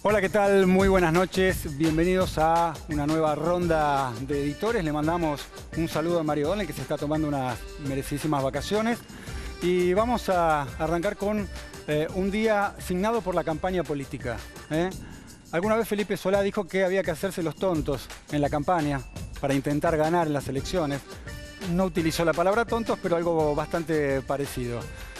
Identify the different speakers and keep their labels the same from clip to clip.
Speaker 1: Hola, ¿qué tal? Muy buenas noches. Bienvenidos a una nueva ronda de editores. Le mandamos un saludo a Mario Donel, que se está tomando unas merecidísimas vacaciones. Y vamos a arrancar con un día signado por la campaña política. Alguna vez Felipe Solá dijo que había que hacerse los tontos en la campaña para intentar ganar en las elecciones. No utilizó la palabra tontos, pero algo bastante parecido.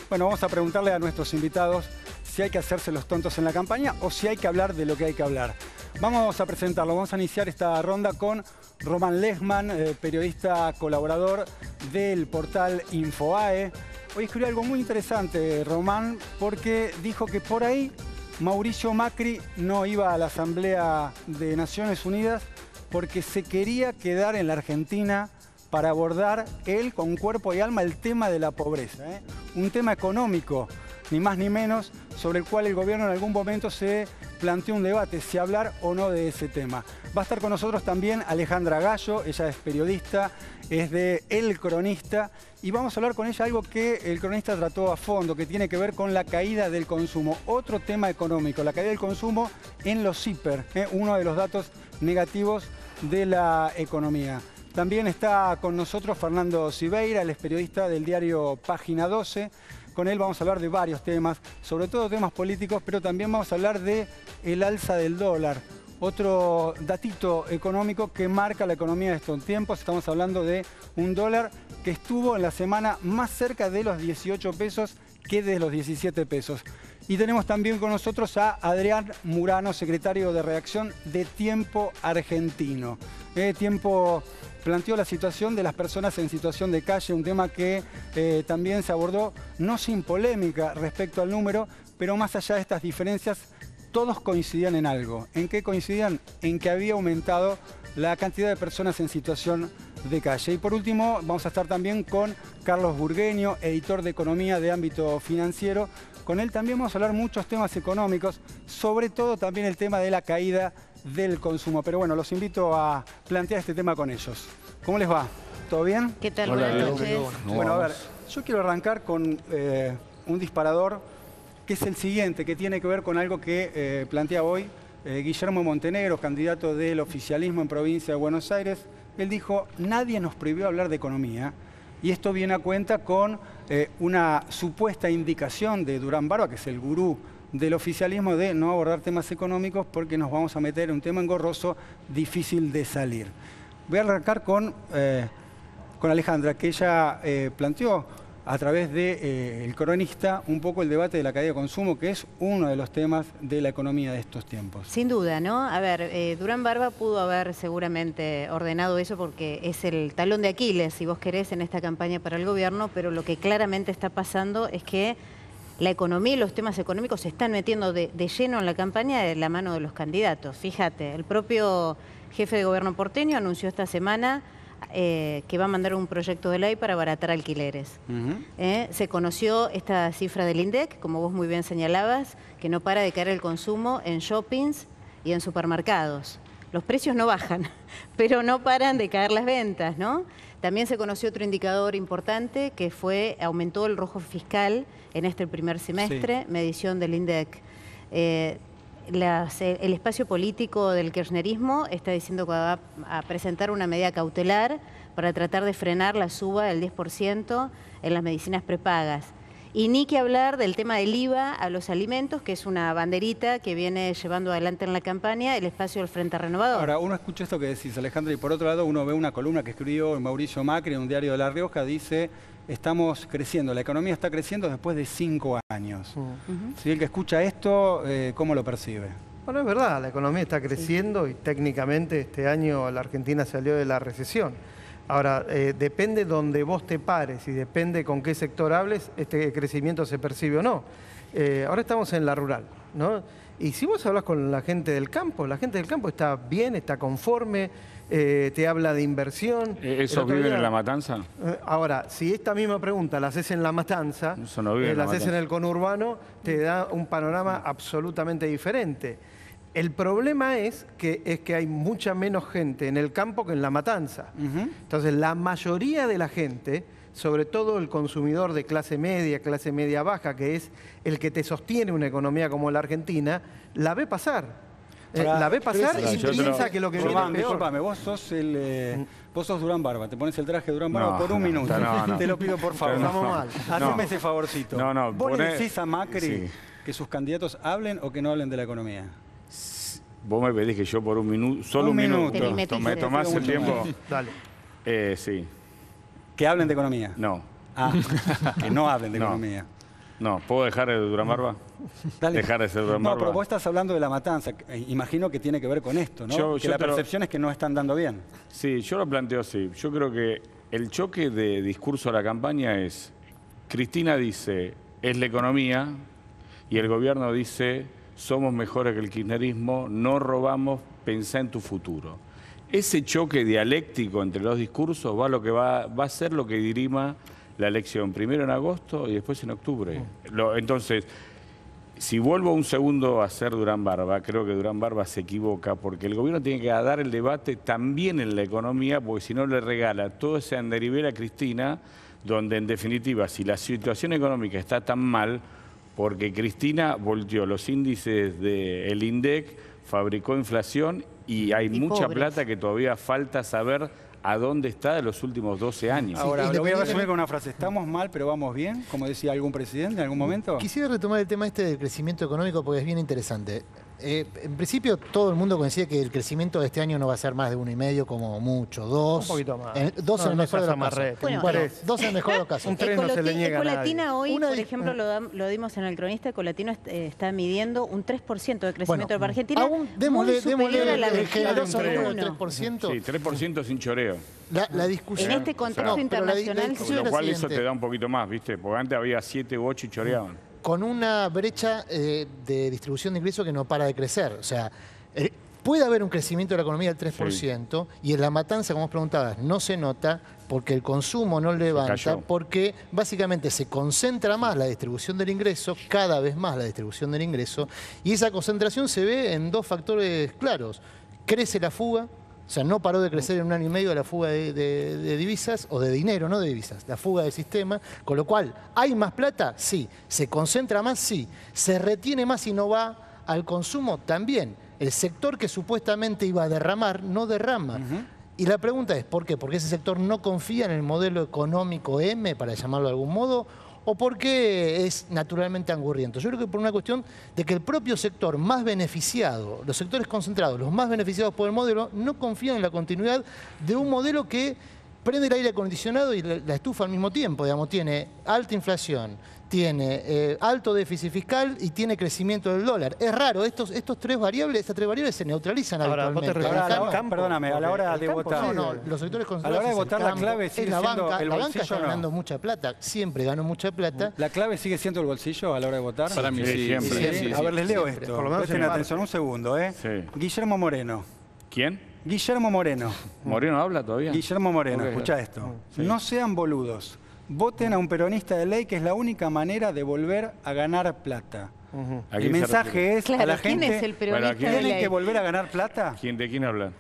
Speaker 1: Bueno, vamos a preguntarle a nuestros invitados si hay que hacerse los tontos en la campaña o si hay que hablar de lo que hay que hablar. Vamos a presentarlo, vamos a iniciar esta ronda con Román Lechmann, periodista colaborador del portal Infobae. Hoy escribió algo muy interesante, Román, porque dijo que por ahí Mauricio Macri no iba a la Asamblea de Naciones Unidas porque se quería quedar en la Argentina para abordar él con cuerpo y alma el tema de la pobreza. Un tema económico, ni más ni menos, sobre el cual el gobierno en algún momento se planteó un debate, si hablar o no de ese tema. Va a estar con nosotros también Alejandra Gallo, ella es periodista, es de El Cronista, y vamos a hablar con ella algo que El Cronista trató a fondo, que tiene que ver con la caída del consumo. Otro tema económico, la caída del consumo en los hiper, uno de los datos negativos de la economía. También está con nosotros Fernando Siveira, él es periodista del diario Página 12. Con él vamos a hablar de varios temas, sobre todo temas políticos, pero también vamos a hablar del alza del dólar. Otro datito económico que marca la economía de estos tiempos. Estamos hablando de un dólar que estuvo en la semana más cerca de los 18 pesos que de los 17 pesos. Y tenemos también con nosotros a Adrián Murano, secretario de redacción de Tiempo Argentino. Tiempo planteó la situación de las personas en situación de calle, un tema que también se abordó no sin polémica respecto al número, pero más allá de estas diferencias, todos coincidían en algo. ¿En qué coincidían? En que había aumentado la cantidad de personas en situación de calle. Y por último, vamos a estar también con Carlos Burgueño, editor de Economía de Ámbito Financiero. Con él también vamos a hablar muchos temas económicos, sobre todo también el tema de la caída del consumo. Pero bueno, los invito a plantear este tema con ellos. ¿Cómo les va? ¿Todo bien?
Speaker 2: ¿Qué tal?
Speaker 3: Hola,
Speaker 2: Buenas noches.
Speaker 1: Bueno, a ver, yo quiero arrancar con un disparador que es el siguiente, que tiene que ver con algo que plantea hoy Guillermo Montenegro, candidato del oficialismo en provincia de Buenos Aires. Él dijo, nadie nos prohibió hablar de economía. Y esto viene a cuenta con una supuesta indicación de Durán Barba, que es el gurú del oficialismo, de no abordar temas económicos porque nos vamos a meter en un tema engorroso, difícil de salir. Voy a arrancar con Alejandra, que ella planteó a través de El Cronista un poco el debate de la caída de consumo, que es uno de los temas de la economía de estos tiempos.
Speaker 2: Sin duda, ¿no? A ver, Durán Barba pudo haber seguramente ordenado eso porque es el talón de Aquiles, si vos querés, en esta campaña para el gobierno, pero lo que claramente está pasando es que la economía y los temas económicos se están metiendo de lleno en la campaña de la mano de los candidatos. Fíjate, el propio jefe de gobierno porteño anunció esta semana que va a mandar un proyecto de ley para abaratar alquileres. Se conoció esta cifra del INDEC, como vos muy bien señalabas, que no para de caer el consumo en shoppings y en supermercados. Los precios no bajan, pero no paran de caer las ventas, ¿no? También se conoció otro indicador importante que aumentó el rojo fiscal en este primer semestre, sí. Medición del INDEC. El espacio político del kirchnerismo está diciendo que va a presentar una medida cautelar para tratar de frenar la suba del 10% en las medicinas prepagas. Y ni que hablar del tema del IVA a los alimentos, que es una banderita que viene llevando adelante en la campaña el espacio del Frente Renovador.
Speaker 1: Ahora, uno escucha esto que decís, Alejandra, y por otro lado uno ve una columna que escribió Mauricio Macri en un diario de La Rioja, dice, estamos creciendo, la economía está creciendo después de 5 años. Si el que escucha esto, ¿cómo lo percibe?
Speaker 3: Bueno, es verdad, la economía está creciendo y técnicamente este año la Argentina salió de la recesión. Ahora, depende donde vos te pares y depende con qué sector hables, este crecimiento se percibe o no. Ahora estamos en la rural, ¿no? Y si vos hablas con la gente del campo está bien, está conforme, te habla de inversión.
Speaker 4: ¿Esos viven en La Matanza?
Speaker 3: Ahora, si esta misma pregunta la haces en La Matanza,
Speaker 4: Eso no vive en La
Speaker 3: la haces en
Speaker 4: Matanza.
Speaker 3: el conurbano, te da un panorama absolutamente diferente. El problema es que hay mucha menos gente en el campo que en La Matanza. Entonces, la mayoría de la gente, sobre todo el consumidor de clase media baja, que es el que te sostiene una economía como la Argentina, la ve pasar. La ve pasar
Speaker 1: Pero
Speaker 3: y piensa que lo que viene es
Speaker 1: Román,
Speaker 3: peor.
Speaker 1: disculpame, vos sos Durán Barba, te pones el traje de Durán Barba por un minuto.
Speaker 4: No.
Speaker 1: Te lo pido por favor.
Speaker 3: Estamos mal.
Speaker 1: Haceme ese favorcito.
Speaker 4: No,
Speaker 1: ¿Vos le
Speaker 4: poné-
Speaker 1: decís a Macri
Speaker 4: Sí.
Speaker 1: que sus candidatos hablen o que no hablen de la economía?
Speaker 4: Vos me pedís que yo por un minuto, solo
Speaker 1: Un
Speaker 4: un
Speaker 1: minuto.
Speaker 4: minuto.
Speaker 2: Te mimetices.
Speaker 4: ¿Me tomás el tiempo?
Speaker 3: Dale.
Speaker 4: Sí.
Speaker 1: Que hablen de economía.
Speaker 4: No.
Speaker 1: Ah, que no hablen de
Speaker 4: No.
Speaker 1: economía.
Speaker 4: No. ¿Puedo dejar de Durán Barba?
Speaker 1: Dale.
Speaker 4: Dejar de ser Durán
Speaker 1: No,
Speaker 4: Barba.
Speaker 1: pero vos estás hablando de la matanza. Imagino que tiene que ver con esto, ¿no?
Speaker 4: Yo
Speaker 1: que la
Speaker 4: te lo-
Speaker 1: percepción es que no están dando bien.
Speaker 4: Sí, yo lo planteo así. Yo creo que el choque de discurso a la campaña es, Cristina dice, es la economía, y el gobierno dice, somos mejores que el kirchnerismo, no robamos, pensá en tu futuro. Ese choque dialéctico entre los discursos va a ser lo que dirima la elección, primero en agosto y después en octubre. Entonces, si vuelvo un segundo a ser Durán Barba, creo que Durán Barba se equivoca porque el gobierno tiene que dar el debate también en la economía, porque si no le regala todo ese andarivel a Cristina, donde en definitiva, si la situación económica está tan mal, porque Cristina volteó los índices del INDEC, fabricó inflación y hay
Speaker 2: Y
Speaker 4: mucha
Speaker 2: pobres.
Speaker 4: plata que todavía falta saber a dónde está de los últimos 12 años.
Speaker 1: Ahora, lo voy a
Speaker 5: independientemente-
Speaker 1: resumir con una frase. ¿Estamos mal pero vamos bien? Como decía algún presidente en algún momento.
Speaker 5: Quisiera retomar el tema este del crecimiento económico porque es bien interesante. En principio todo el mundo coincide que el crecimiento de este año no va a ser más de 1,5 como mucho, 2.
Speaker 3: Un poquito más.
Speaker 5: 2 en el
Speaker 3: No
Speaker 5: mejor de
Speaker 3: seas
Speaker 5: los casos.
Speaker 3: amarrete.
Speaker 2: Bueno,
Speaker 5: Bueno, 2 en el mejor de los casos.
Speaker 3: Un tres no se le niega a nadie.
Speaker 2: Ecolatina hoy,
Speaker 5: Una
Speaker 2: por
Speaker 5: di-
Speaker 2: ejemplo, lo dimos en el cronista, Ecolatina está midiendo un 3% de crecimiento
Speaker 5: Bueno,
Speaker 2: para Argentina,
Speaker 5: aún démosle
Speaker 2: muy superior a la
Speaker 5: el
Speaker 2: región
Speaker 5: generoso número del
Speaker 2: 1.
Speaker 5: 3%.
Speaker 4: Sí, 3% sin choreo.
Speaker 5: La discusión.
Speaker 2: En este contexto
Speaker 4: O sea,
Speaker 5: pero la
Speaker 2: internacional,
Speaker 5: discusión
Speaker 4: Lo
Speaker 5: es la
Speaker 4: cual eso
Speaker 5: siguiente.
Speaker 4: te da un poquito más, ¿viste? Porque antes había 7 u 8 y choreaban.
Speaker 5: Con una brecha de distribución de ingresos que no para de crecer. O sea, puede haber un crecimiento de la economía del 3% y en la matanza, como vos preguntabas, no se nota porque el consumo no levanta,
Speaker 4: cayó.
Speaker 5: porque básicamente se concentra más la distribución del ingreso, cada vez más la distribución del ingreso, y esa concentración se ve en dos factores claros. Crece la fuga, o sea, no paró de crecer en un año y medio la fuga de divisas, o de dinero, no de divisas, la fuga del sistema, con lo cual, ¿hay más plata? Sí. ¿Se concentra más? Sí. ¿Se retiene más y no va al consumo? También. El sector que supuestamente iba a derramar, no derrama. Y la pregunta es, ¿por qué? ¿Porque ese sector no confía en el modelo económico M, para llamarlo de algún modo? ¿O porque es naturalmente angurriento? Yo creo que por una cuestión de que el propio sector más beneficiado, los sectores concentrados, los más beneficiados por el modelo, no confían en la continuidad de un modelo que prende el aire acondicionado y la estufa al mismo tiempo. Digamos, tiene alta inflación, tiene alto déficit fiscal y tiene crecimiento del dólar. Es raro, estas tres variables se neutralizan
Speaker 3: Ahora, vos te
Speaker 5: habitualmente.
Speaker 3: referís
Speaker 1: Ahora,
Speaker 3: al campo,
Speaker 1: perdóname, a la hora
Speaker 3: porque
Speaker 1: de
Speaker 3: el campo
Speaker 1: votar.
Speaker 3: sí,
Speaker 5: No, los sectores
Speaker 1: A la
Speaker 5: concentrados
Speaker 1: hora de
Speaker 5: es el
Speaker 1: votar, la
Speaker 5: campo,
Speaker 1: clave
Speaker 5: es
Speaker 1: sigue
Speaker 5: la
Speaker 1: siendo
Speaker 5: banca.
Speaker 1: el
Speaker 5: La banca
Speaker 1: bolsillo,
Speaker 5: está
Speaker 1: ¿no?
Speaker 5: ganando mucha plata, siempre ganó mucha plata.
Speaker 1: ¿La clave sigue siendo el bolsillo a la hora de votar?
Speaker 6: Para mí
Speaker 4: Sí,
Speaker 6: sí,
Speaker 4: siempre.
Speaker 6: sí, sí,
Speaker 1: A ver, les leo
Speaker 5: siempre.
Speaker 1: esto.
Speaker 3: Por lo menos
Speaker 1: Presten
Speaker 3: en
Speaker 1: atención un segundo, ¿eh?
Speaker 4: Sí.
Speaker 1: Guillermo Moreno.
Speaker 4: ¿Quién?
Speaker 1: Guillermo Moreno.
Speaker 4: ¿Moreno habla todavía?
Speaker 1: Guillermo Moreno,
Speaker 4: Ok.
Speaker 1: escucha esto.
Speaker 4: Sí.
Speaker 1: No sean boludos. Voten a un peronista de ley que es la única manera de volver a ganar plata.
Speaker 4: ¿A
Speaker 1: El
Speaker 4: quién se
Speaker 1: mensaje
Speaker 4: refiere?
Speaker 1: es a
Speaker 2: Claro,
Speaker 1: la
Speaker 2: ¿quién
Speaker 1: gente,
Speaker 2: es el
Speaker 4: Bueno,
Speaker 2: peronista
Speaker 4: aquí
Speaker 2: de
Speaker 1: ¿tienen
Speaker 2: ley?
Speaker 1: que volver a ganar plata?
Speaker 4: ¿De quién hablan?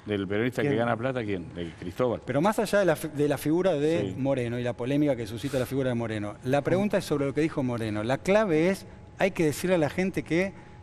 Speaker 4: ¿Del periodista que
Speaker 3: ¿Quién?
Speaker 4: gana plata? ¿Quién? ¿De Cristóbal?
Speaker 1: Pero más allá de la figura de
Speaker 4: Sí.
Speaker 1: Moreno y la polémica que suscita la figura de Moreno, la pregunta es sobre lo que dijo Moreno. La clave es, hay que decirle a la gente que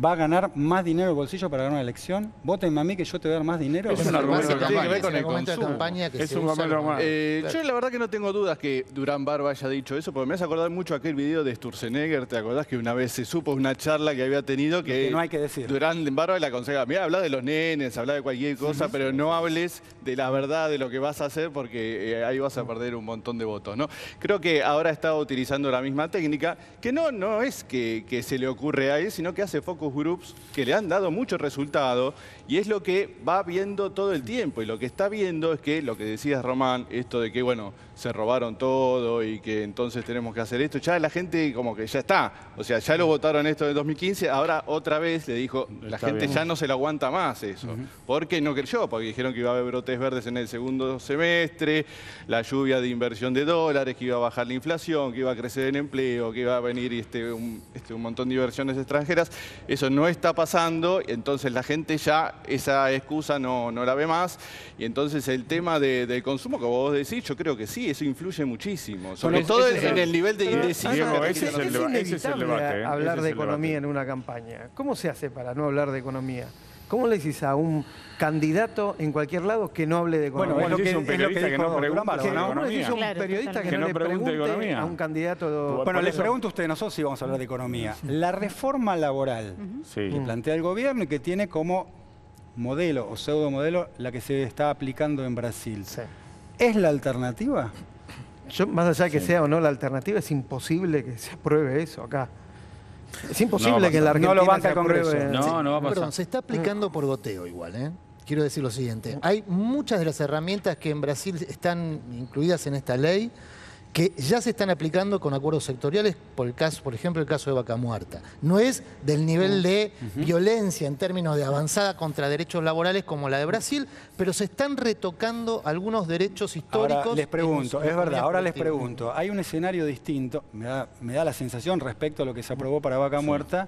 Speaker 1: va a ganar más dinero del bolsillo para ganar una elección. Votenme a mí que yo te voy a dar más dinero.
Speaker 4: Es un argumento de
Speaker 6: tiene que ver
Speaker 4: campaña.
Speaker 6: con el
Speaker 5: argumento de
Speaker 6: consumo.
Speaker 5: campaña que
Speaker 4: Es
Speaker 5: se
Speaker 4: un
Speaker 5: usa
Speaker 4: argumento
Speaker 5: como-
Speaker 4: más.
Speaker 6: Yo la verdad que no tengo dudas que Durán Barba haya dicho eso, porque me hace acordar mucho aquel video de Sturzenegger, ¿te acordás que una vez se supo una charla que había tenido que
Speaker 1: no hay que decir.
Speaker 6: Durán Barba le aconsejaba, mira, habla de los nenes, habla de cualquier cosa, pero no hables de la verdad de lo que vas a hacer porque ahí vas a perder un montón de votos, ¿no? Creo que ahora está utilizando la misma técnica, que no es que se le ocurre a él, sino que hace focus groups que le han dado mucho resultado y es lo que va viendo todo el tiempo. Y lo que está viendo es que, lo que decías, Román, esto de que, bueno, se robaron todo y que entonces tenemos que hacer esto, ya la gente como que ya está. O sea, ya lo votaron esto de 2015, ahora otra vez le dijo, la
Speaker 4: Está
Speaker 6: gente
Speaker 4: bien.
Speaker 6: ya no se lo aguanta más eso. Porque no creyó, porque dijeron que iba a haber brotes verdes en el segundo semestre, la lluvia de inversión de dólares, que iba a bajar la inflación, que iba a crecer el empleo, que iba a venir un montón de inversiones extranjeras. Eso no está pasando, entonces la gente ya esa excusa no la ve más. Y entonces el tema del consumo que vos decís, yo creo que sí, eso influye muchísimo. Sobre todo en el nivel de indecisión.
Speaker 4: Diego,
Speaker 6: que
Speaker 4: ese es el debate.
Speaker 3: Hablar
Speaker 4: Ese
Speaker 3: de
Speaker 4: es el
Speaker 3: economía
Speaker 4: debate.
Speaker 3: en una campaña. ¿Cómo se hace para no hablar de economía? ¿Cómo le decís a un candidato en cualquier lado que no hable de economía?
Speaker 1: Bueno,
Speaker 4: Bueno, es un periodista que no pregunta
Speaker 1: Durán
Speaker 4: sobre
Speaker 1: Barba, ¿no?
Speaker 3: ¿Cómo le decís a un
Speaker 2: Claro,
Speaker 3: periodista que
Speaker 2: totalmente.
Speaker 3: no le
Speaker 4: Que no pregunte
Speaker 3: pregunte
Speaker 4: economía?
Speaker 3: a un candidato?
Speaker 1: Bueno,
Speaker 4: Por
Speaker 1: les
Speaker 4: eso-
Speaker 1: pregunto a ustedes, nosotros sí vamos a hablar de economía. La reforma laboral
Speaker 4: Sí.
Speaker 1: que plantea el gobierno y que tiene como modelo o pseudo modelo la que se está aplicando en Brasil.
Speaker 3: Sí.
Speaker 1: ¿Es la alternativa?
Speaker 3: Yo, más allá de que sea o no la alternativa, es imposible que se apruebe eso acá. Es imposible
Speaker 4: No va a
Speaker 3: que en la
Speaker 1: pasar. No
Speaker 3: Argentina
Speaker 1: lo banca
Speaker 3: se
Speaker 1: el Congreso.
Speaker 3: apruebe.
Speaker 4: No, no va a pasar.
Speaker 5: Perdón, se está aplicando por goteo igual, ¿eh? Quiero decir lo siguiente. Hay muchas de las herramientas que en Brasil están incluidas en esta ley que ya se están aplicando con acuerdos sectoriales, por ejemplo, el caso de Vaca Muerta. No es del nivel de violencia en términos de avanzada contra derechos laborales como la de Brasil, pero se están retocando algunos derechos históricos.
Speaker 1: Ahora les pregunto,
Speaker 5: en
Speaker 1: es verdad,
Speaker 5: economía
Speaker 1: ahora les
Speaker 5: colectiva.
Speaker 1: pregunto, hay un escenario distinto, me da la sensación respecto a lo que se aprobó para Vaca Muerta,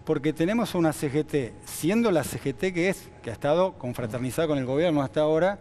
Speaker 1: porque tenemos una CGT, siendo la CGT que es, que ha estado confraternizada con el gobierno hasta ahora,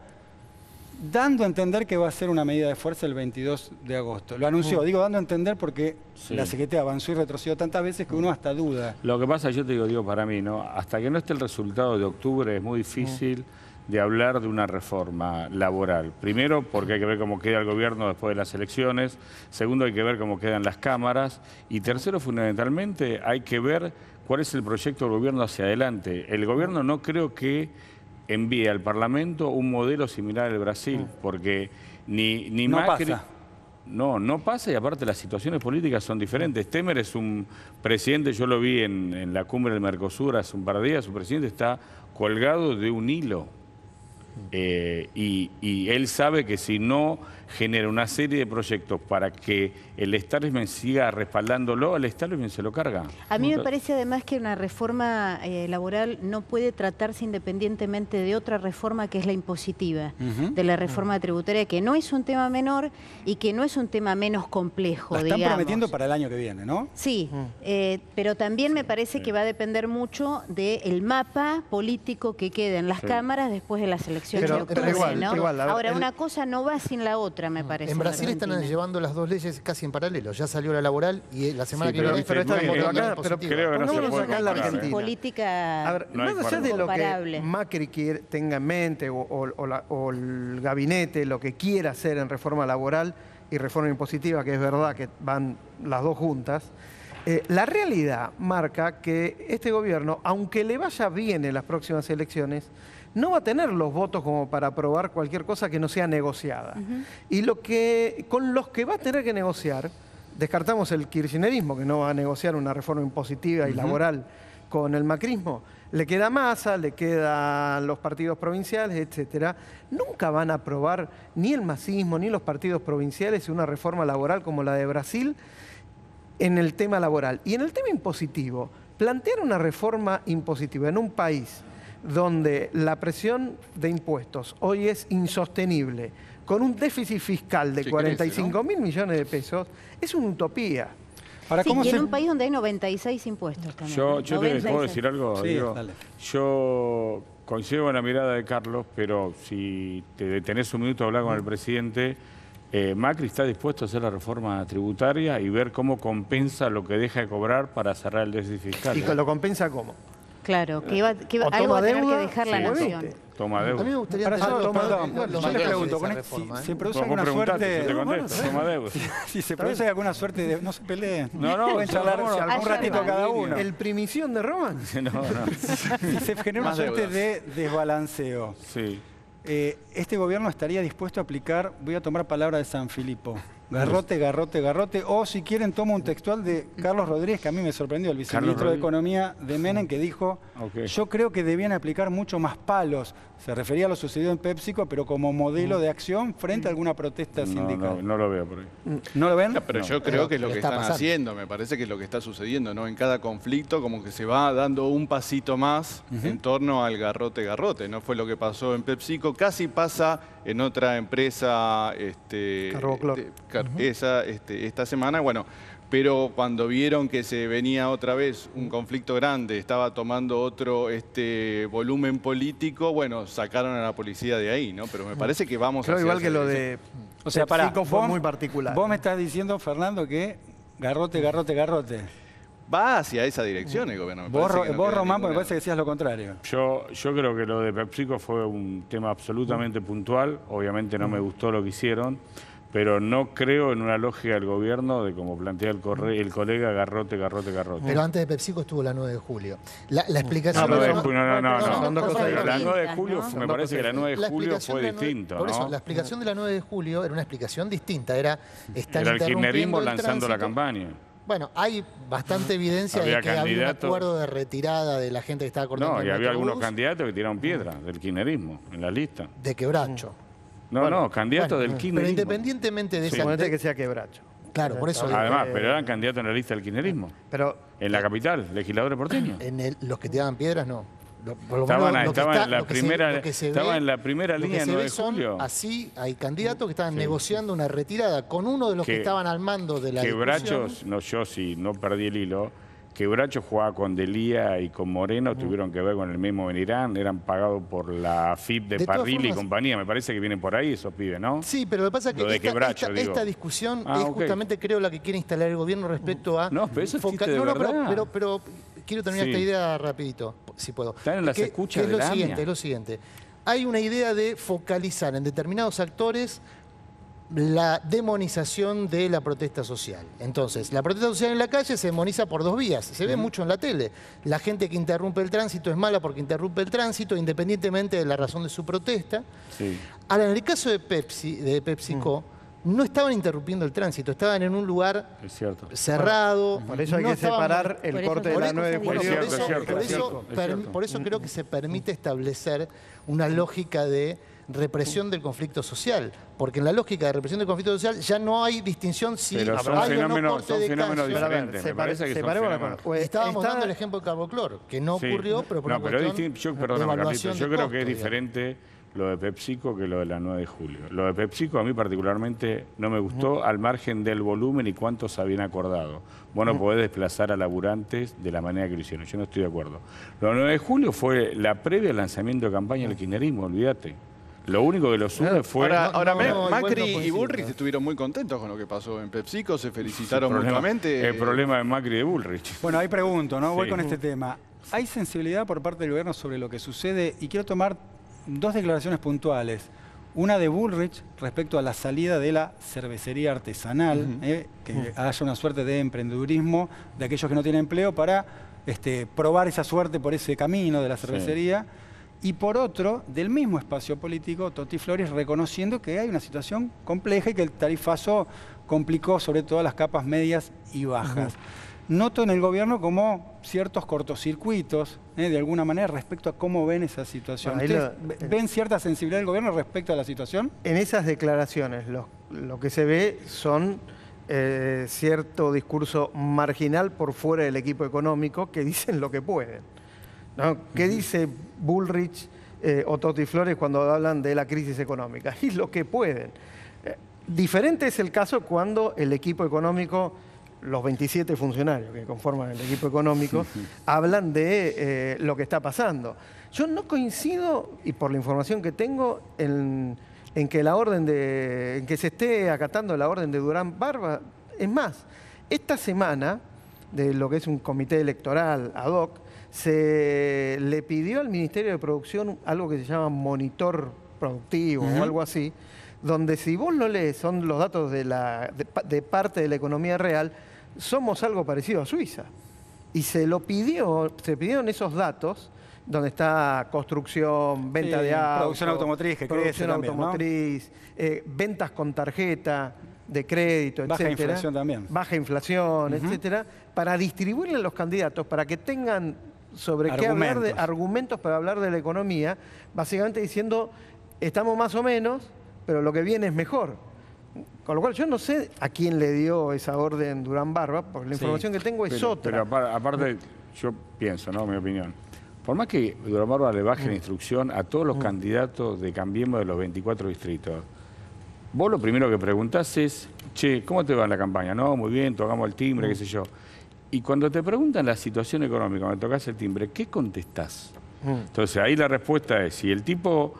Speaker 1: dando a entender que va a ser una medida de fuerza el 22 de agosto. Lo anunció, digo dando a entender porque
Speaker 4: Sí.
Speaker 1: la CGT avanzó y retrocedió tantas veces que uno hasta duda.
Speaker 4: Lo que pasa, yo te digo, para mí, ¿no? Hasta que no esté el resultado de octubre es muy difícil de hablar de una reforma laboral. Primero, porque hay que ver cómo queda el gobierno después de las elecciones. Segundo, hay que ver cómo quedan las cámaras. Y tercero, fundamentalmente, hay que ver cuál es el proyecto del gobierno hacia adelante. El gobierno no creo que envíe al Parlamento un modelo similar al Brasil, porque ni
Speaker 1: No
Speaker 4: Macri...
Speaker 1: pasa.
Speaker 4: No pasa, y aparte las situaciones políticas son diferentes. Temer es un presidente, yo lo vi en la cumbre del Mercosur hace un par de días, su presidente está colgado de un hilo. Y él sabe que si no genera una serie de proyectos para que el establishment siga respaldándolo, el establishment se lo carga.
Speaker 2: A mí me parece además que una reforma laboral no puede tratarse independientemente de otra reforma que es la impositiva, de la reforma tributaria, que no es un tema menor y que no es un tema menos complejo,
Speaker 1: La están
Speaker 2: digamos.
Speaker 1: prometiendo para el año que viene, ¿no?
Speaker 2: Sí, pero también me parece que va a depender mucho del mapa político que quede en las cámaras después de las elecciones
Speaker 3: Pero-
Speaker 2: de octubre,
Speaker 3: pero igual,
Speaker 2: ¿no?
Speaker 3: igual, a ver,
Speaker 2: Ahora, una cosa no va sin la otra, me parece.
Speaker 5: En Brasil están
Speaker 2: Argentina.
Speaker 5: llevando las dos leyes casi en paralelo. Ya salió la laboral y la semana
Speaker 4: Sí,
Speaker 5: que
Speaker 4: pero
Speaker 5: viene
Speaker 3: pero está bien,
Speaker 5: tenemos
Speaker 3: pero
Speaker 5: otra
Speaker 3: acá- pero
Speaker 5: positiva.
Speaker 4: creo que no se
Speaker 3: Pongámonos
Speaker 4: puede
Speaker 3: acá en la
Speaker 4: comparar.
Speaker 3: Argentina.
Speaker 2: Política
Speaker 3: A ver,
Speaker 4: No hay
Speaker 3: más allá de lo que
Speaker 2: comparable.
Speaker 3: Macri tenga en mente o el gabinete, lo que quiera hacer en reforma laboral y reforma impositiva, que es verdad que van las dos juntas, la realidad marca que este gobierno, aunque le vaya bien en las próximas elecciones, no va a tener los votos como para aprobar cualquier cosa que no sea negociada. Y con los que va a tener que negociar, descartamos el kirchnerismo, que no va a negociar una reforma impositiva y laboral con el macrismo, le queda Massa, le quedan los partidos provinciales, etcétera. Nunca van a aprobar ni el masismo ni los partidos provinciales una reforma laboral como la de Brasil en el tema laboral. Y en el tema impositivo, plantear una reforma impositiva en un país donde la presión de impuestos hoy es insostenible, con un déficit fiscal de
Speaker 6: Que
Speaker 3: 45.000 millones de pesos, es una utopía.
Speaker 1: Ahora,
Speaker 2: Sí,
Speaker 1: ¿cómo
Speaker 2: y en
Speaker 1: se-
Speaker 2: un país donde hay 96 impuestos también.
Speaker 4: Yo te
Speaker 2: 96.
Speaker 4: puedo decir algo,
Speaker 1: Sí,
Speaker 4: Diego?
Speaker 1: dale.
Speaker 4: Yo coincido con la mirada de Carlos, pero si te detenés un minuto a hablar con el presidente, Macri está dispuesto a hacer la reforma tributaria y ver cómo compensa lo que deja de cobrar para cerrar el déficit fiscal.
Speaker 3: ¿Y lo compensa cómo?
Speaker 2: Claro, que
Speaker 3: O
Speaker 2: algo va a tener
Speaker 3: deuda,
Speaker 2: que dejar la
Speaker 3: sí,
Speaker 2: nación.
Speaker 3: ¿viste?
Speaker 4: Toma
Speaker 5: A mí me
Speaker 4: deuda.
Speaker 5: gustaría
Speaker 1: Ahora
Speaker 5: entender
Speaker 1: yo,
Speaker 5: los
Speaker 1: perdón,
Speaker 5: los
Speaker 1: yo les
Speaker 5: alcances
Speaker 1: pregunto,
Speaker 5: de
Speaker 1: con
Speaker 5: esa
Speaker 1: esto,
Speaker 5: reforma, ¿eh?
Speaker 1: ¿se produce
Speaker 4: Vos
Speaker 1: alguna
Speaker 4: preguntaste, yo te
Speaker 1: suerte?
Speaker 4: contesto, toma deuda.
Speaker 1: Si se produce alguna suerte de... No se peleen.
Speaker 4: No,
Speaker 1: Pueden charlar
Speaker 4: no,
Speaker 1: un
Speaker 2: allá
Speaker 1: ratito
Speaker 2: va.
Speaker 1: cada uno.
Speaker 3: ¿El primición de Roman?
Speaker 4: No, no.
Speaker 1: Si se genera una
Speaker 6: Más
Speaker 1: suerte
Speaker 6: deudas.
Speaker 1: de desbalanceo,
Speaker 4: Sí.
Speaker 1: este gobierno estaría dispuesto a aplicar, voy a tomar palabra de San Filipo, garrote, garrote, garrote, o si quieren tomo un textual de Carlos Rodríguez, que a mí me sorprendió, el viceministro de
Speaker 4: Rodríguez.
Speaker 1: Economía de Menem, que dijo,
Speaker 4: Ok.
Speaker 1: yo creo que debían aplicar mucho más palos. Se refería a lo sucedido en PepsiCo, pero como modelo de acción frente a alguna protesta sindical.
Speaker 4: No lo veo por ahí.
Speaker 1: ¿No lo ven?
Speaker 6: Pero
Speaker 4: No.
Speaker 6: yo creo que es lo
Speaker 5: Pero
Speaker 6: que
Speaker 5: está
Speaker 6: están
Speaker 5: pasando.
Speaker 6: haciendo, me parece que es lo que está sucediendo, ¿no? En cada conflicto como que se va dando un pasito más en torno al garrote, ¿no? Fue lo que pasó en PepsiCo, casi pasa en otra empresa
Speaker 3: Carboclor.
Speaker 6: esta semana. Bueno, pero cuando vieron que se venía otra vez un conflicto grande, estaba tomando otro volumen político, bueno, sacaron a la policía de ahí, ¿no? Pero me parece que vamos
Speaker 3: Creo
Speaker 6: hacia
Speaker 3: igual
Speaker 6: esa
Speaker 3: que lo
Speaker 6: dirección.
Speaker 3: de
Speaker 1: O sea,
Speaker 3: PepsiCo fue
Speaker 1: vos-
Speaker 3: muy particular.
Speaker 1: Vos me estás diciendo, Fernando, que garrote, garrote, garrote.
Speaker 6: Va hacia esa dirección el gobierno. Me parece que no
Speaker 1: Vos
Speaker 6: queda
Speaker 1: Román, porque me
Speaker 6: ninguna.
Speaker 1: parece que decías lo contrario.
Speaker 4: Yo creo que lo de PepsiCo fue un tema absolutamente puntual. Obviamente no me gustó lo que hicieron, pero no creo en una lógica del gobierno de como plantea el colega garrote, garrote, garrote.
Speaker 5: Pero antes de PepsiCo estuvo la 9 de julio. La explicación...
Speaker 4: No,
Speaker 3: pero
Speaker 4: de
Speaker 3: no-
Speaker 4: julio, no.
Speaker 3: son dos cosas
Speaker 4: Pero la
Speaker 3: distintas,
Speaker 4: 9 de julio,
Speaker 2: ¿no?
Speaker 4: me parece que la 9 de
Speaker 5: la
Speaker 4: julio
Speaker 5: explicación
Speaker 4: fue
Speaker 5: de la nueve-
Speaker 4: distinto,
Speaker 5: Por eso,
Speaker 4: ¿no?
Speaker 5: la explicación de la 9 de julio era una explicación distinta. Están
Speaker 4: Era el
Speaker 5: interrumpiendo
Speaker 4: kirchnerismo
Speaker 5: el
Speaker 4: lanzando la
Speaker 5: tránsito.
Speaker 4: campaña.
Speaker 5: Bueno, hay bastante evidencia
Speaker 4: Había
Speaker 5: de que había un
Speaker 4: candidatos-
Speaker 5: acuerdo de retirada de la gente que estaba cortando
Speaker 4: No,
Speaker 5: el
Speaker 4: y había algunos
Speaker 5: Metrobús,
Speaker 4: candidatos que tiraron piedra del kirchnerismo en la lista.
Speaker 5: de Quebracho.
Speaker 4: No, candidatos del
Speaker 5: Pero
Speaker 4: kirchnerismo.
Speaker 5: independientemente de esa...
Speaker 3: Suponete que sea Quebracho.
Speaker 5: Claro, por eso...
Speaker 4: Además, pero eran candidatos en la lista del kirchnerismo.
Speaker 3: Pero
Speaker 4: En la capital, legisladores porteños.
Speaker 5: los que tiraban piedras, no. Por lo
Speaker 4: Estaban,
Speaker 5: menos lo que
Speaker 4: estaban
Speaker 5: está-
Speaker 4: en la
Speaker 5: lo que se-
Speaker 4: primera,
Speaker 5: lo que se
Speaker 4: estaban
Speaker 5: ve-
Speaker 4: en la primera
Speaker 5: lo que
Speaker 4: línea
Speaker 5: se
Speaker 4: el 9
Speaker 5: ve
Speaker 4: de
Speaker 5: son
Speaker 4: julio.
Speaker 5: así, hay candidatos que estaban negociando una retirada con uno de los que
Speaker 4: Que-
Speaker 5: estaban al mando de la discusión.
Speaker 4: Quebrachos, no, yo sí, no perdí el hilo. Quebracho jugaba con Delía y con Moreno, tuvieron que ver con el mismo Benirán, eran pagados por la FIP de
Speaker 5: De todas
Speaker 4: Parrilli y
Speaker 5: formas-
Speaker 4: compañía. Me parece que vienen por ahí esos pibes, ¿no?
Speaker 5: Sí, pero lo que pasa es que
Speaker 4: Lo de Quebracho, digo.
Speaker 5: esta discusión
Speaker 4: Ah,
Speaker 5: es
Speaker 4: ok.
Speaker 5: justamente, creo, la que quiere instalar el gobierno respecto a...
Speaker 4: No, pero eso existe de
Speaker 5: No,
Speaker 4: verdad.
Speaker 5: pero quiero terminar
Speaker 4: Sí.
Speaker 5: esta idea rapidito, si puedo.
Speaker 4: Están en las
Speaker 5: Que-
Speaker 4: escuchas
Speaker 5: que
Speaker 4: de
Speaker 5: es
Speaker 4: la
Speaker 5: lo siguiente,
Speaker 4: AMIA.
Speaker 5: es lo siguiente. Hay una idea de focalizar en determinados actores la demonización de la protesta social. Entonces, la protesta social en la calle se demoniza por dos vías. Se ve mucho en la tele. La gente que interrumpe el tránsito es mala porque interrumpe el tránsito, independientemente de la razón de su protesta.
Speaker 4: Sí.
Speaker 5: Ahora, en el caso de PepsiCo, no estaban interrumpiendo el tránsito, estaban en un lugar
Speaker 4: Es cierto.
Speaker 5: cerrado.
Speaker 3: por eso hay
Speaker 5: no
Speaker 3: que
Speaker 5: estaban-
Speaker 3: separar el
Speaker 2: por eso
Speaker 3: corte de
Speaker 2: son
Speaker 3: la
Speaker 2: dos
Speaker 3: 9 de
Speaker 2: cosas
Speaker 3: julio.
Speaker 4: diferentes. Es cierto,
Speaker 5: por
Speaker 4: es
Speaker 5: eso,
Speaker 4: cierto, es cierto.
Speaker 5: por eso creo que se permite establecer una lógica de represión del conflicto social, porque en la lógica de represión del conflicto social ya no hay distinción si
Speaker 4: Pero son
Speaker 5: hay o no
Speaker 4: fenómenos,
Speaker 5: corte
Speaker 4: son
Speaker 5: de
Speaker 4: fenómenos
Speaker 5: calle.
Speaker 3: Pero a ver,
Speaker 4: diferentes. Me parece que son
Speaker 3: separemos la
Speaker 4: fenómenos.
Speaker 3: cosa.
Speaker 5: Estábamos
Speaker 3: Está-
Speaker 5: dando el ejemplo de Cabo Clor, que no
Speaker 3: Sí.
Speaker 5: ocurrió, pero por
Speaker 4: No,
Speaker 5: una
Speaker 4: pero es
Speaker 5: cuestión
Speaker 4: distinto.
Speaker 5: de
Speaker 4: Perdóname, Carlitos,
Speaker 5: evaluación
Speaker 4: yo
Speaker 5: de
Speaker 4: creo que es
Speaker 5: costo, digamos.
Speaker 4: diferente lo de PepsiCo que lo de la 9 de julio. Lo de PepsiCo a mí particularmente no me gustó al margen del volumen y cuántos habían acordado. Vos no podés desplazar a laburantes de la manera que lo hicieron. Yo no estoy de acuerdo. Lo del 9 de julio fue la previa al lanzamiento de campaña del kirchnerismo, olvídate. Lo único que los une fue...
Speaker 6: Ahora,
Speaker 5: no, igual
Speaker 6: Macri
Speaker 5: no
Speaker 6: y
Speaker 5: coincido.
Speaker 6: Bullrich estuvieron muy contentos con lo que pasó en PepsiCo, se felicitaron
Speaker 4: el
Speaker 6: mutuamente.
Speaker 4: problema de Macri y de Bullrich.
Speaker 1: Bueno, ahí pregunto, ¿no? Voy
Speaker 4: Sí.
Speaker 1: con este tema. ¿Hay sensibilidad por parte del gobierno sobre lo que sucede? Y quiero tomar dos declaraciones puntuales. Una de Bullrich respecto a la salida de la cervecería artesanal, que haya una suerte de emprendedurismo de aquellos que no tienen empleo para probar esa suerte por ese camino de la cervecería. Y por otro, del mismo espacio político, Toti Flores reconociendo que hay una situación compleja y que el tarifazo complicó sobre todo las capas medias y bajas. Noto en el gobierno como ciertos cortocircuitos, de alguna manera, respecto a cómo ven esa situación.
Speaker 3: Bueno, ahí
Speaker 1: ¿Ustedes ven cierta sensibilidad del gobierno respecto a la situación?
Speaker 3: En esas declaraciones lo que se ve son cierto discurso marginal por fuera del equipo económico que dicen lo que pueden, ¿no? ¿Qué dice Bullrich o Toti Flores cuando hablan de la crisis económica? Y lo que pueden. Diferente es el caso cuando el equipo económico, los 27 funcionarios que conforman el equipo económico, hablan de lo que está pasando. Yo no coincido, y por la información que tengo, en que en que se esté acatando la orden de Durán Barba. Es más, esta semana, de lo que es un comité electoral ad hoc, se le pidió al Ministerio de Producción algo que se llama monitor productivo o algo así, donde si vos lo lees, son los datos de parte de la economía real, somos algo parecido a Suiza. Y se pidieron esos datos, donde está construcción, venta
Speaker 1: Sí,
Speaker 3: de autos,
Speaker 1: producción automotriz, que crece
Speaker 3: producción
Speaker 1: también, ¿no?
Speaker 3: automotriz, ventas con tarjeta de crédito,
Speaker 1: Baja
Speaker 3: etcétera.
Speaker 1: inflación también.
Speaker 3: Baja inflación, etcétera, para distribuirle a los candidatos, para que tengan sobre qué hablar, argumentos para hablar de la economía, básicamente diciendo, estamos más o menos, pero lo que viene es mejor. Con lo cual yo no sé a quién le dio esa orden Durán Barba, porque la información que tengo es otra.
Speaker 4: Pero aparte, yo pienso, ¿no? Mi opinión. Por más que Durán Barba le baje la instrucción a todos los candidatos de Cambiemos de los 24 distritos, vos lo primero que preguntás es, che, ¿cómo te va en la campaña? No, muy bien, tocamos el timbre, qué sé yo. Y cuando te preguntan la situación económica, cuando tocas el timbre, ¿qué contestás? Entonces ahí la respuesta es, si el tipo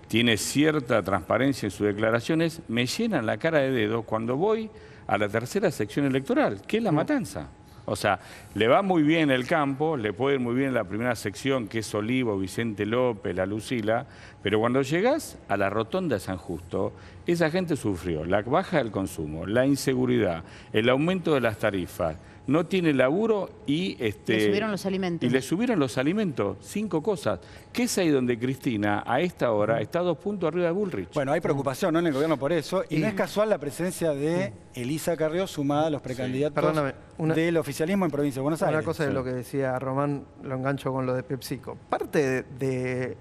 Speaker 4: tiene cierta transparencia en sus declaraciones, me llenan la cara de dedos cuando voy a la tercera sección electoral, que es La Matanza. O sea, le va muy bien el campo, le puede ir muy bien la primera sección, que es Olivo, Vicente López, La Lucila, pero cuando llegás a la rotonda de San Justo, esa gente sufrió la baja del consumo, la inseguridad, el aumento de las tarifas, no tiene laburo y...
Speaker 2: Le subieron los alimentos.
Speaker 4: Y le subieron los alimentos, 5 cosas. Que es ahí donde Cristina, a esta hora, está 2 puntos arriba de Bullrich.
Speaker 1: Bueno, hay preocupación, ¿no?, en el gobierno por eso, y no es casual la presencia de Elisa Carrió sumada a los precandidatos del oficialismo en Provincia de Buenos Aires.
Speaker 3: Una cosa de lo que decía Román, lo engancho con lo de PepsiCo. Parte de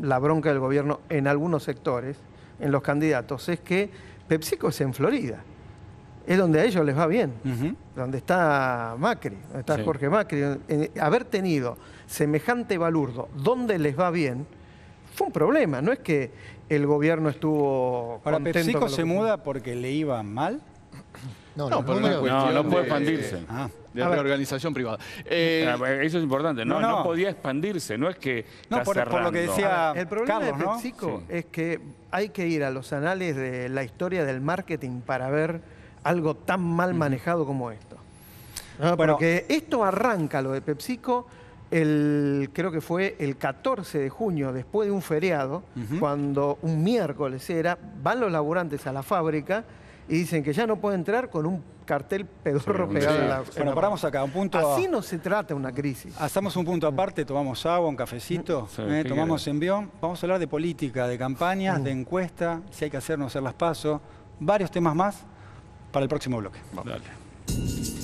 Speaker 3: la bronca del gobierno en algunos sectores, en los candidatos, es que PepsiCo es en Florida. Es donde a ellos les va bien, donde está Macri, donde está Jorge Macri. Haber tenido semejante balurdo donde les va bien fue un problema. No es que el gobierno estuvo
Speaker 1: Ahora,
Speaker 3: contento
Speaker 1: ¿PepsiCo
Speaker 3: con lo
Speaker 1: se
Speaker 3: que...
Speaker 1: muda porque le iba mal?
Speaker 5: No,
Speaker 6: No,
Speaker 5: los
Speaker 6: por una
Speaker 5: números-
Speaker 6: cuestión
Speaker 4: No puede
Speaker 6: de-
Speaker 4: expandirse.
Speaker 6: de reorganización privada.
Speaker 4: Eso es importante. No,
Speaker 1: No.
Speaker 4: no podía expandirse, no es que
Speaker 1: No,
Speaker 4: está
Speaker 1: por lo que
Speaker 4: cerrando.
Speaker 1: decía
Speaker 3: El problema
Speaker 1: Carlos,
Speaker 3: de
Speaker 1: ¿no?
Speaker 3: PepsiCo
Speaker 4: Sí.
Speaker 3: es que hay que ir a los anales de la historia del marketing para ver algo tan mal manejado como esto. ¿No?
Speaker 1: Bueno.
Speaker 3: Porque esto arranca, lo de PepsiCo, creo que fue el 14 de junio, después de un feriado, cuando un miércoles era, van los laburantes a la fábrica y dicen que ya no puede entrar con un cartel pedorro pegado en la...
Speaker 1: Bueno, paramos acá, un punto...
Speaker 3: Así no se trata una crisis.
Speaker 1: Hacemos un punto aparte, tomamos agua, un cafecito,
Speaker 4: Sí, ¿qué
Speaker 1: tomamos
Speaker 4: querés?
Speaker 1: envión. Vamos a hablar de política, de campañas, de encuesta, si hay que hacer, no hacer las pasos, varios temas más para el próximo bloque.
Speaker 4: Dale.